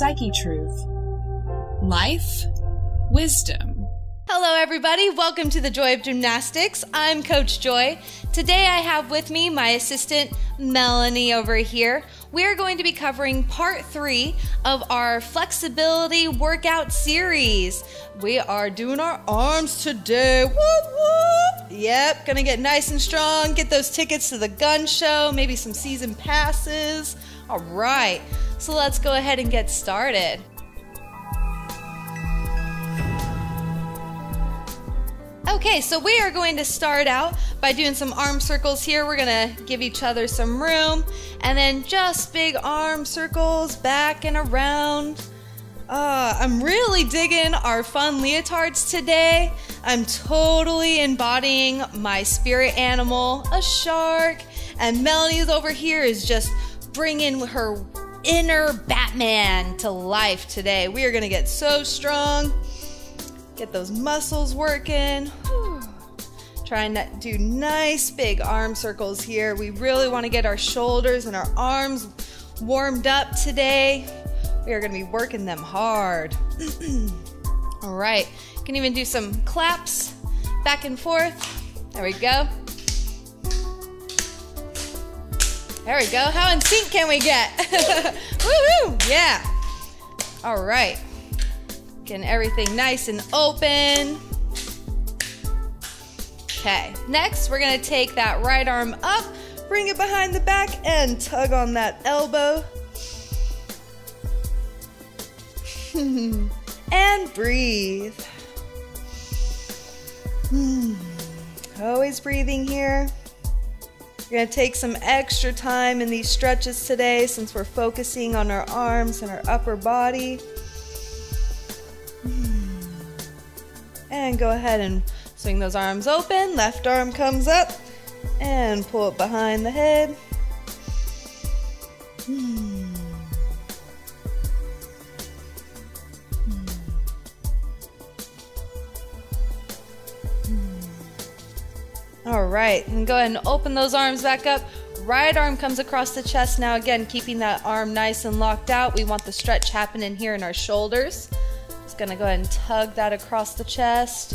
Psyche Truth. Life, wisdom. Hello everybody, welcome to the Joy of Gymnastics. I'm Coach Joy. Today I have with me my assistant Melanie over here. We are going to be covering part 3 of our flexibility workout series. We are doing our arms today. Whoop, whoop. Yep, gonna get nice and strong, get those tickets to the gun show, maybe some season passes. All right, so let's go ahead and get started. Okay, so we are going to start out by doing some arm circles here. We're gonna give each other some room, and then just big arm circles back and around. I'm really digging our fun leotards today. I'm totally embodying my spirit animal, a shark, and Melanie's over here is just bringing her inner Batman to life today. We are gonna get so strong. Get those muscles working. Trying to do nice big arm circles here. We really want to get our shoulders and our arms warmed up today. We are going to be working them hard. All right, you can even do some claps back and forth. There we go. There we go. How in sync can we get? Woohoo! Yeah. All right. Getting everything nice and open. Okay, next we're gonna take that right arm up, bring it behind the back, and tug on that elbow. And breathe. Always breathing here. We're gonna take some extra time in these stretches today since we're focusing on our arms and our upper body. And go ahead and swing those arms open. Left arm comes up and pull it behind the head. All right, and go ahead and open those arms back up. Right arm comes across the chest now, again, keeping that arm nice and locked out. We want the stretch happening here in our shoulders. Just gonna go ahead and tug that across the chest.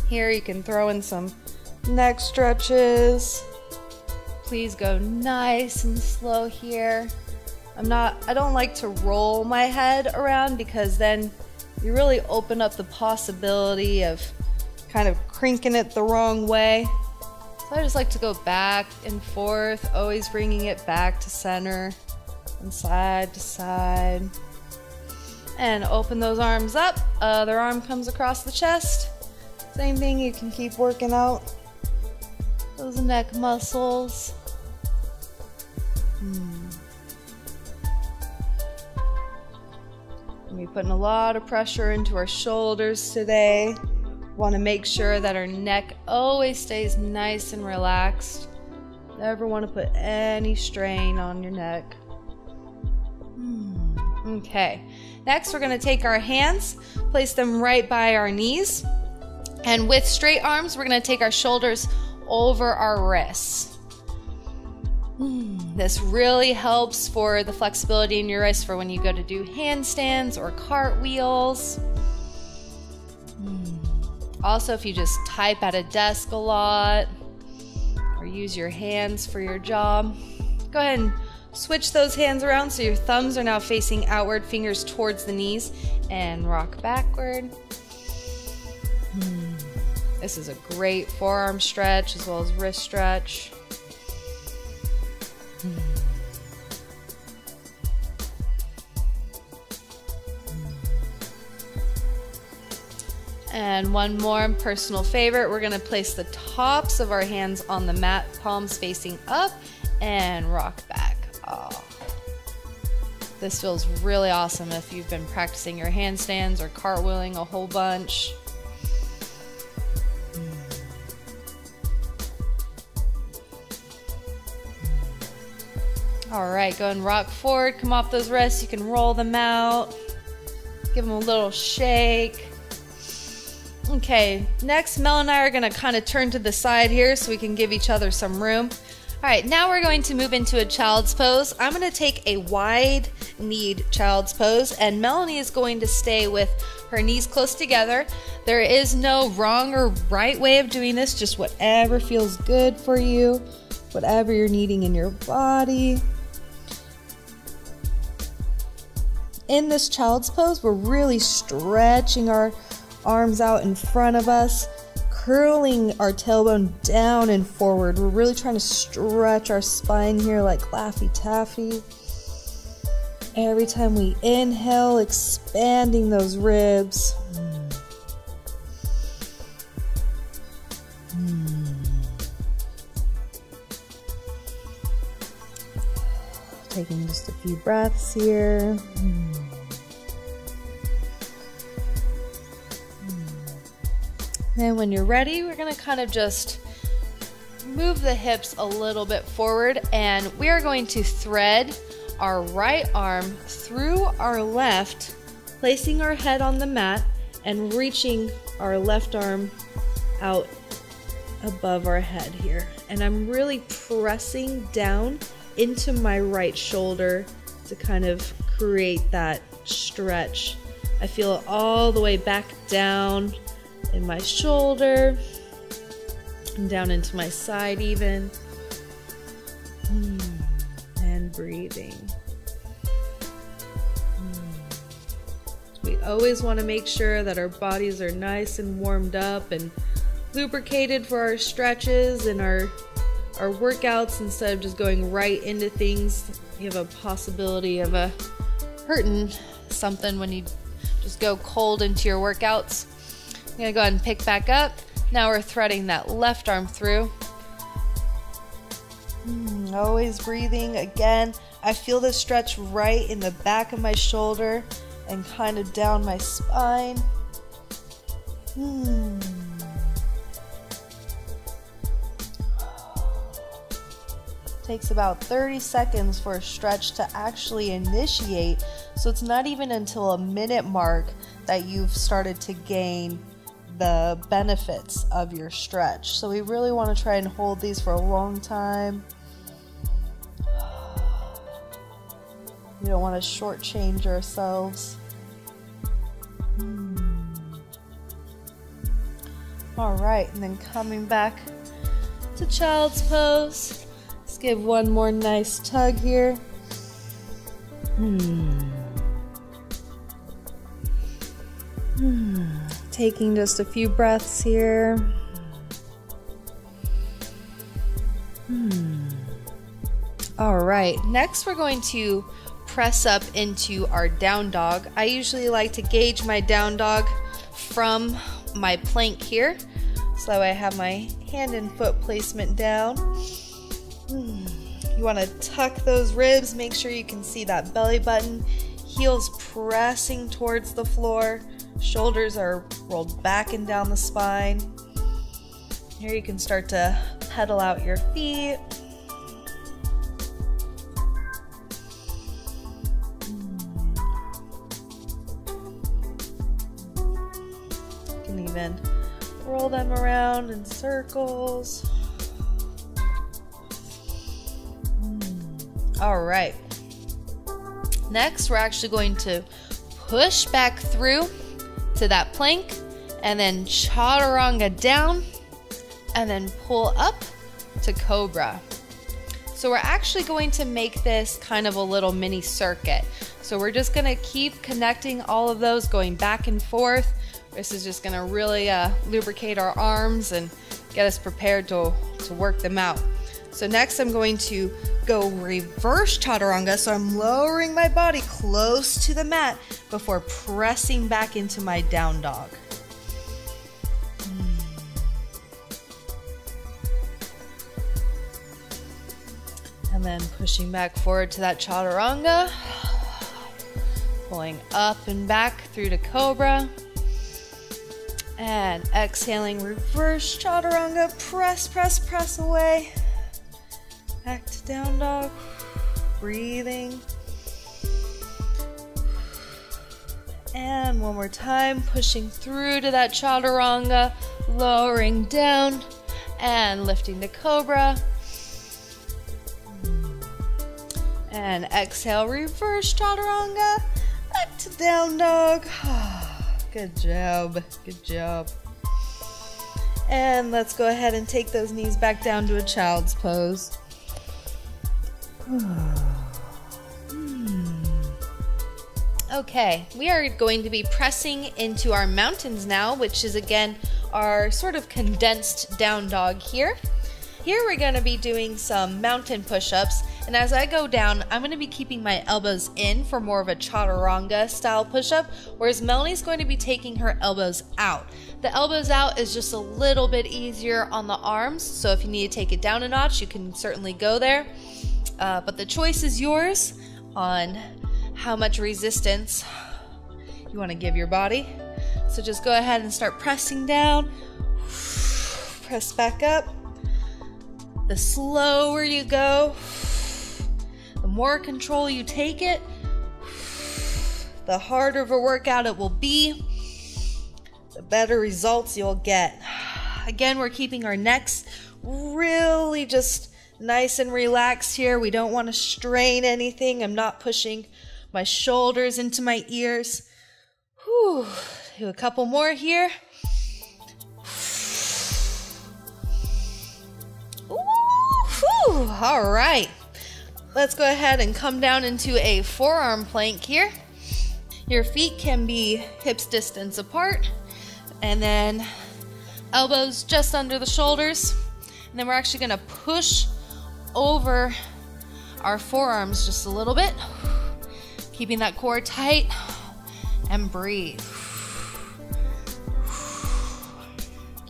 Here you can throw in some neck stretches. Please go nice and slow here. I don't like to roll my head around because then you really open up the possibility of kind of crinking it the wrong way. So I just like to go back and forth, always bringing it back to center and side to side. And open those arms up. Other arm comes across the chest. Same thing, you can keep working out those neck muscles. We're putting a lot of pressure into our shoulders today. Want to make sure that our neck always stays nice and relaxed. Never want to put any strain on your neck. Okay, next we're going to take our hands, place them right by our knees, and with straight arms we're going to take our shoulders over our wrists. This really helps for the flexibility in your wrists for when you go to do handstands or cartwheels. Also, if you just type at a desk a lot or use your hands for your job, go ahead and switch those hands around so your thumbs are now facing outward, fingers towards the knees, and rock backward. This is a great forearm stretch as well as wrist stretch. And one more personal favorite, we're gonna place the tops of our hands on the mat, palms facing up, and rock back. Oh. This feels really awesome if you've been practicing your handstands or cartwheeling a whole bunch. All right, go and rock forward, come off those rests, you can roll them out, give them a little shake. Okay, next Mel and I are gonna kind of turn to the side here so we can give each other some room. All right, now we're going to move into a child's pose. I'm going to take a wide-kneed child's pose, and Melanie is going to stay with her knees close together. There is no wrong or right way of doing this, just whatever feels good for you, whatever you're needing in your body. In this child's pose, we're really stretching our arms out in front of us, curling our tailbone down and forward. We're really trying to stretch our spine here like Laffy Taffy. Every time we inhale, expanding those ribs. Taking just a few breaths here. Then when you're ready, we're going to kind of just move the hips a little bit forward, and we are going to thread our right arm through our left, placing our head on the mat and reaching our left arm out above our head here. And I'm really pressing down into my right shoulder to kind of create that stretch. I feel it all the way back down in my shoulder and down into my side even. And breathing. We always want to make sure that our bodies are nice and warmed up and lubricated for our stretches and our workouts, instead of just going right into things. You have a possibility of hurting something when you just go cold into your workouts. I'm going to go ahead and pick back up. Now we're threading that left arm through. Always breathing. Again, I feel this stretch right in the back of my shoulder and kind of down my spine. Takes about 30 seconds for a stretch to actually initiate, so it's not even until a minute mark that you've started to gain the benefits of your stretch. So we really want to try and hold these for a long time. We don't want to shortchange ourselves. All right, and then coming back to child's pose. Let's give one more nice tug here. Taking just a few breaths here. All right, next we're going to press up into our down dog. I usually like to gauge my down dog from my plank here, so that way I have my hand and foot placement down. You want to tuck those ribs, make sure you can see that belly button, heels pressing towards the floor, shoulders are rolled back and down the spine. Here you can start to pedal out your feet. You can even roll them around in circles. All right. Next, we're actually going to push back through to that plank and then chaturanga down and then pull up to cobra. So we're actually going to make this kind of a little mini circuit. So we're just going to keep connecting all of those, going back and forth. This is just going to really lubricate our arms and get us prepared to work them out. So next I'm going to go reverse chaturanga, so I'm lowering my body close to the mat before pressing back into my down dog. And then pushing back forward to that chaturanga, pulling up and back through to cobra, and exhaling, reverse chaturanga, press, press, press away. Back to down dog, breathing. And one more time, pushing through to that chaturanga, lowering down and lifting to cobra. And exhale, reverse chaturanga. Back to down dog. Good job. Good job. And let's go ahead and take those knees back down to a child's pose. Okay, we are going to be pressing into our mountains now, which is again our sort of condensed down dog here. Here we're going to be doing some mountain push-ups, and as I go down, I'm going to be keeping my elbows in for more of a chaturanga style push-up, whereas Melanie's going to be taking her elbows out. The elbows out is just a little bit easier on the arms, so if you need to take it down a notch, you can certainly go there. But the choice is yours on how much resistance you want to give your body. So just go ahead and start pressing down. Press back up. The slower you go, the more control you take it, the harder of a workout it will be, the better results you'll get. Again, we're keeping our necks really just nice and relaxed here. We don't want to strain anything. I'm not pushing my shoulders into my ears. Whew. Do a couple more here. Ooh, all right. Let's go ahead and come down into a forearm plank here. Your feet can be hips distance apart, and then elbows just under the shoulders. And then we're actually going to push over our forearms just a little bit, keeping that core tight, and breathe.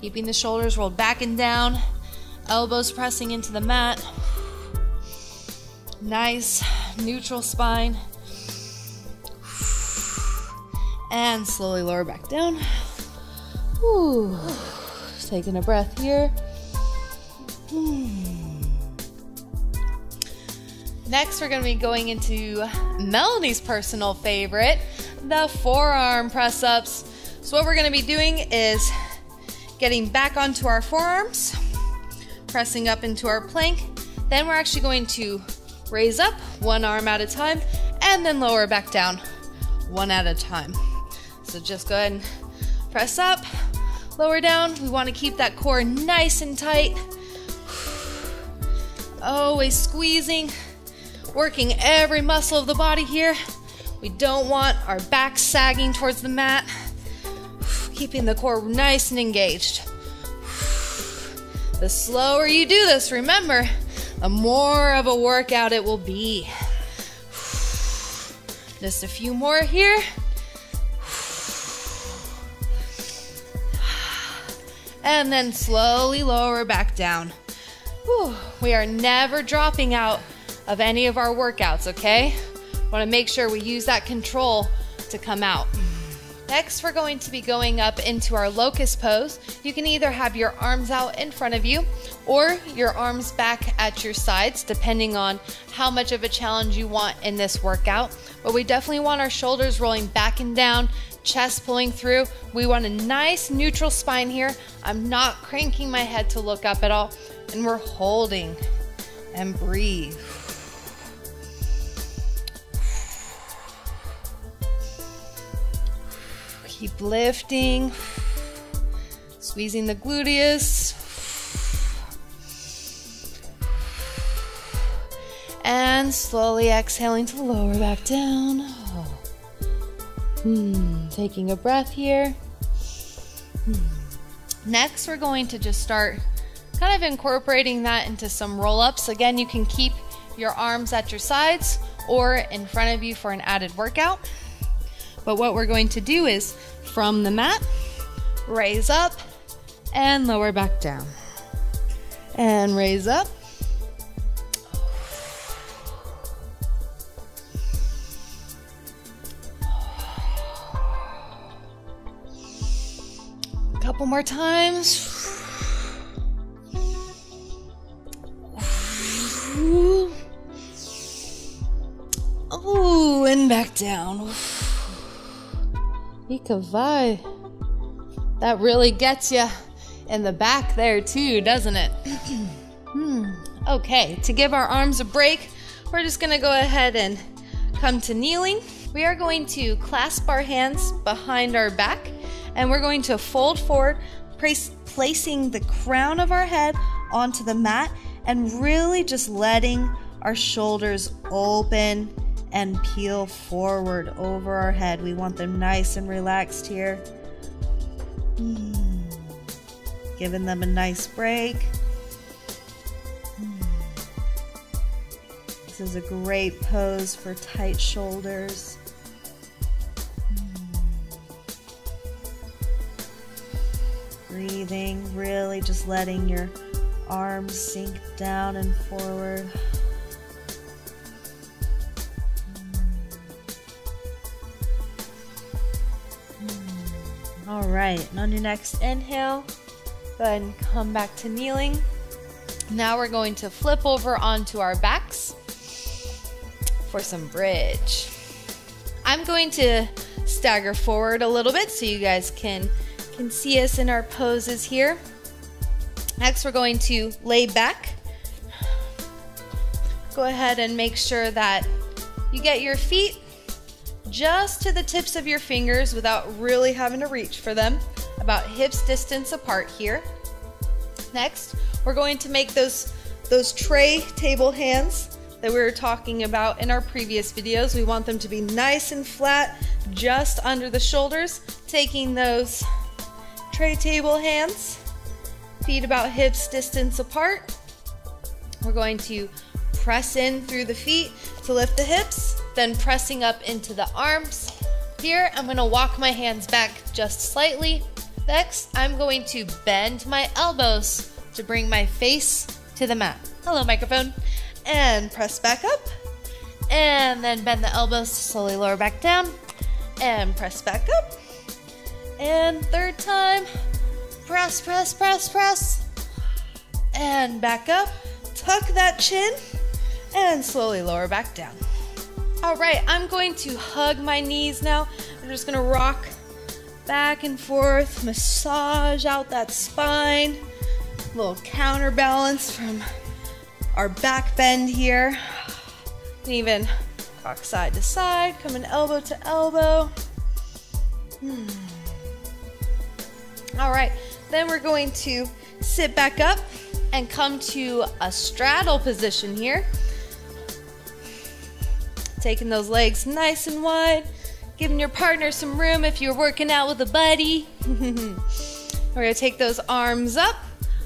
Keeping the shoulders rolled back and down, elbows pressing into the mat. Nice neutral spine. And slowly lower back down. Whew. Taking a breath here. Next, we're going to be going into Melanie's personal favorite, the forearm press-ups. So what we're going to be doing is getting back onto our forearms, pressing up into our plank. Then we're actually going to raise up one arm at a time and then lower back down one at a time. So just go ahead and press up, lower down. We want to keep that core nice and tight. Always squeezing, working every muscle of the body here. We don't want our back sagging towards the mat. Keeping the core nice and engaged. The slower you do this, remember, the more of a workout it will be. Just a few more here. And then slowly lower back down. Whew. We are never dropping out of any of our workouts, okay? Want to make sure we use that control to come out. Next, we're going to be going up into our locust pose. You can either have your arms out in front of you or your arms back at your sides, depending on how much of a challenge you want in this workout. But we definitely want our shoulders rolling back and down, chest pulling through. We want a nice neutral spine here. I'm not cranking my head to look up at all. And we're holding and breathe. Keep lifting, squeezing the gluteus, and slowly exhaling to lower back down. Taking a breath here. Next, we're going to just start kind of incorporating that into some roll-ups. Again, you can keep your arms at your sides or in front of you for an added workout. But what we're going to do is, from the mat, raise up and lower back down. And raise up. A couple more times. Ooh, and back down. Ikavai. That really gets you in the back there too, doesn't it? Okay, to give our arms a break, we're we're just gonna go ahead and come to kneeling. We are going to clasp our hands behind our back, and we're going to fold forward, placing the crown of our head onto the mat and really just letting our shoulders open and peel forward over our head. We want them nice and relaxed here. Giving them a nice break. This is a great pose for tight shoulders. Breathing, really just letting your arms sink down and forward. All right, and on your next inhale, go ahead and come back to kneeling. Now we're going to flip over onto our backs for some bridge. I'm going to stagger forward a little bit so you guys can see us in our poses here. Next, we're going to lay back. Go ahead and make sure that you get your feet just to the tips of your fingers without really having to reach for them, about hips distance apart here. Next, we're going to make those tray table hands that we were talking about in our previous videos. We want them to be nice and flat just under the shoulders, taking those tray table hands, feet about hips distance apart. We're going to press in through the feet to lift the hips, then pressing up into the arms. Here, I'm going to walk my hands back just slightly. Next, I'm going to bend my elbows to bring my face to the mat. Hello, microphone. And press back up. And then bend the elbows to slowly lower back down. And press back up. And third time, press, press, press, press. And back up. Tuck that chin. And slowly lower back down. All right, I'm going to hug my knees now. I'm just gonna rock back and forth, massage out that spine. A little counterbalance from our back bend here. You can even rock side to side, coming elbow to elbow. All right, then we're going to sit back up and come to a straddle position here. Taking those legs nice and wide, giving your partner some room if you're working out with a buddy. We're gonna take those arms up,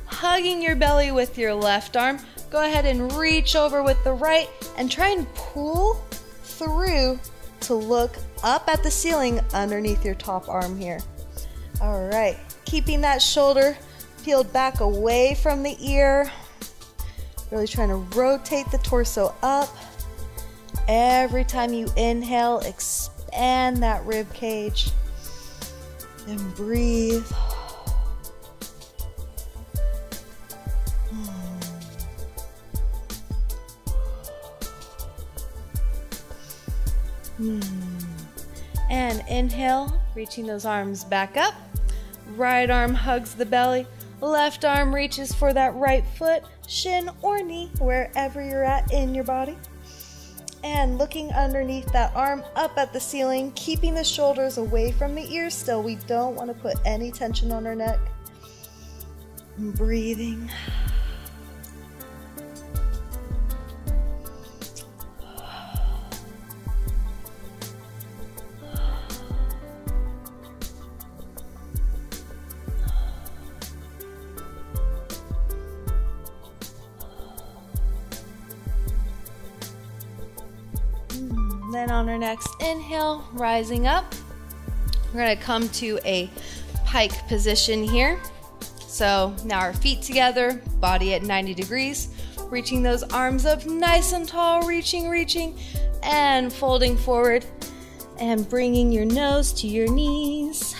hugging your belly with your left arm. Go ahead and reach over with the right and try and pull through to look up at the ceiling underneath your top arm here. All right, keeping that shoulder peeled back away from the ear. Really trying to rotate the torso up. Every time you inhale, expand that rib cage and breathe. And inhale, reaching those arms back up. Right arm hugs the belly. Left arm reaches for that right foot, shin or knee, wherever you're at in your body. And looking underneath that arm up at the ceiling, keeping the shoulders away from the ears still. We don't want to put any tension on our neck. And breathing. Then on our next inhale, rising up, we're going to come to a pike position here. So now our feet together, body at 90 degrees, reaching those arms up nice and tall, reaching, and folding forward and bringing your nose to your knees.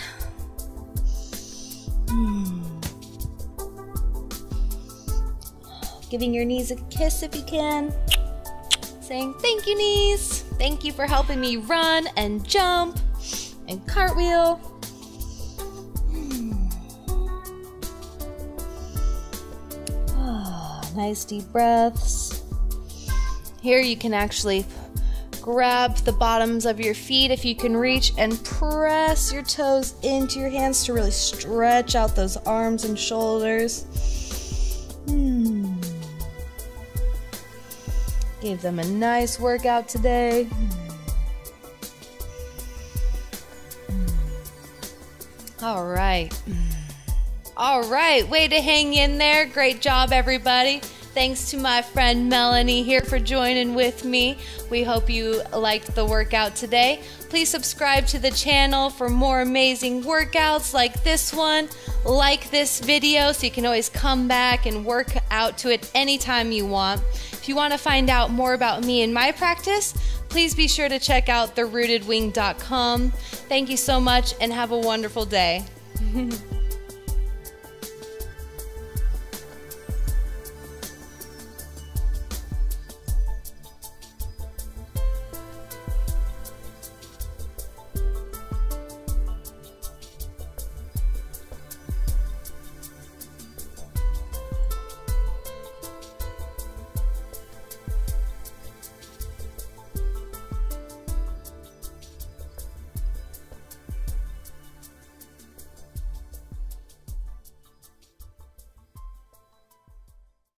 Giving your knees a kiss if you can. Saying, thank you, knees. Thank you for helping me run and jump and cartwheel. Nice deep breaths. Here you can actually grab the bottoms of your feet if you can reach and press your toes into your hands to really stretch out those arms and shoulders. Gave them a nice workout today. All right. All right, way to hang in there. Great job, everybody. Thanks to my friend Melanie here for joining with me. We hope you liked the workout today. Please subscribe to the channel for more amazing workouts like this one. Like this video so you can always come back and work out to it anytime you want. If you want to find out more about me and my practice, please be sure to check out therootedwing.com. Thank you so much and have a wonderful day.